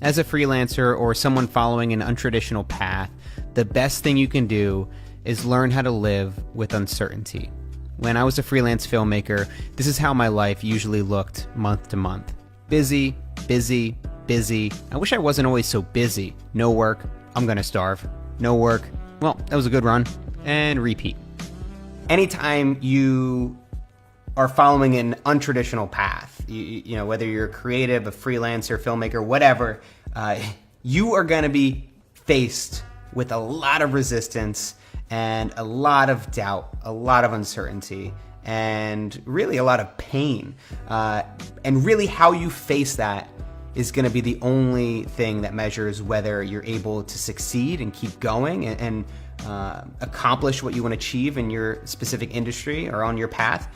As a freelancer or someone following an untraditional path, the best thing you can do is learn how to live with uncertainty. When I was a freelance filmmaker, this is how my life usually looked month to month. Busy, busy, busy. I wish I wasn't always so busy. No work, I'm gonna starve. No work, well, that was a good run. And repeat. Anytime you are following an untraditional path, you know, whether you're a creative, a freelancer, filmmaker, whatever, you are gonna be faced with a lot of resistance and a lot of doubt, a lot of uncertainty, and really a lot of pain. And really how you face that is going to be the only thing that measures whether you're able to succeed and keep going and accomplish what you want to achieve in your specific industry or on your path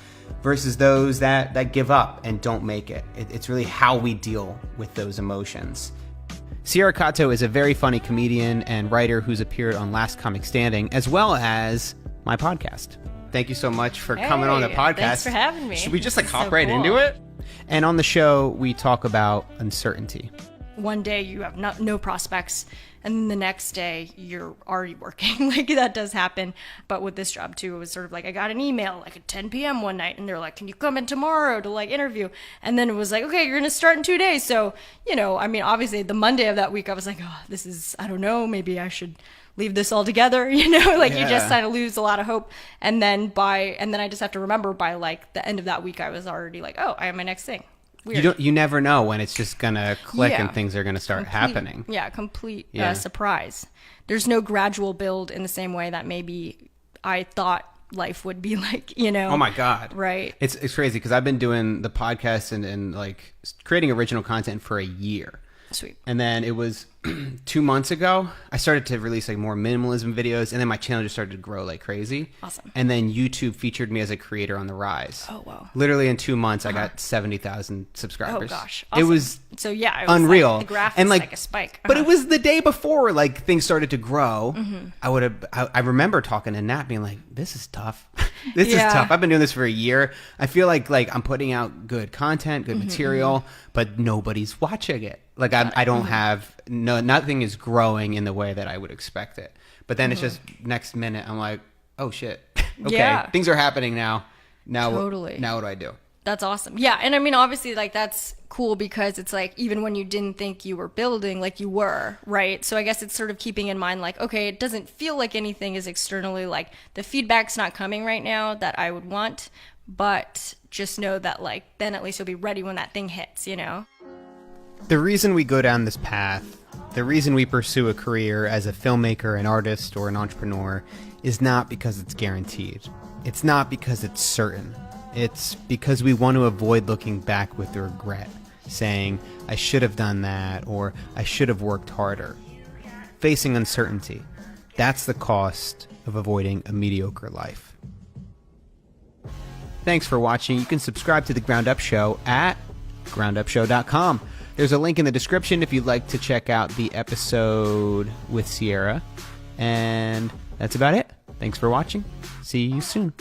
versus those that give up and don't make it. It's really how we deal with those emotions. Sierra Cato is a very funny comedian and writer who's appeared on Last Comic Standing, as well as my podcast. Thank you so much for coming on the podcast. Thanks for having me. Should we just hop right into it? And on the show, we talk about uncertainty. One day you have no prospects, and then the next day you're already working. Like, that does happen. But with this job too, it was sort of like, I got an email like at 10 p.m. one night, and they're like, can you come in tomorrow to like interview? And then it was like, okay, you're gonna start in 2 days. So, you know, I mean, obviously the Monday of that week I was like, oh, this is, I don't know, maybe I should leave this all together, you know, like you just kind of lose a lot of hope. And then I just have to remember by like the end of that week, I was already like, oh, I have my next thing. Weird. You never know when it's just gonna click and things are gonna start happening. Yeah, complete surprise. There's no gradual build in the same way that maybe I thought life would be like, you know. Oh my God. Right. It's crazy because I've been doing the podcast and like creating original content for a year. Sweet. And then it was 2 months ago, I started to release like more minimalism videos, and then my channel just started to grow like crazy. Awesome. And then YouTube featured me as a creator on the rise. Oh, wow. Literally in 2 months, I got 70,000 subscribers. Oh, gosh. Awesome. It was so yeah, it was unreal. Like, the graph and like a spike. But it was the day before like things started to grow. I remember talking to Nat being like, this is tough. This is tough. I've been doing this for a year. I feel like I'm putting out good content, good material, but nobody's watching it. Like I don't have nothing is growing in the way that I would expect it. But then it's just next minute I'm like, oh shit. Okay, things are happening now. Totally. Now what do I do? That's awesome. Yeah, and I mean obviously like that's cool because it's like even when you didn't think you were building, like you were, right? So I guess it's sort of keeping in mind like, okay, it doesn't feel like anything is externally like the feedback's not coming right now that I would want, but just know that like then at least you'll be ready when that thing hits, you know? The reason we go down this path, the reason we pursue a career as a filmmaker, an artist, or an entrepreneur is not because it's guaranteed. It's not because it's certain. It's because we want to avoid looking back with regret, saying, I should have done that, or I should have worked harder. Facing uncertainty, that's the cost of avoiding a mediocre life. Thanks for watching. You can subscribe to The Ground Up Show at groundupshow.com. There's a link in the description if you'd like to check out the episode with Sierra. And that's about it. Thanks for watching. See you soon.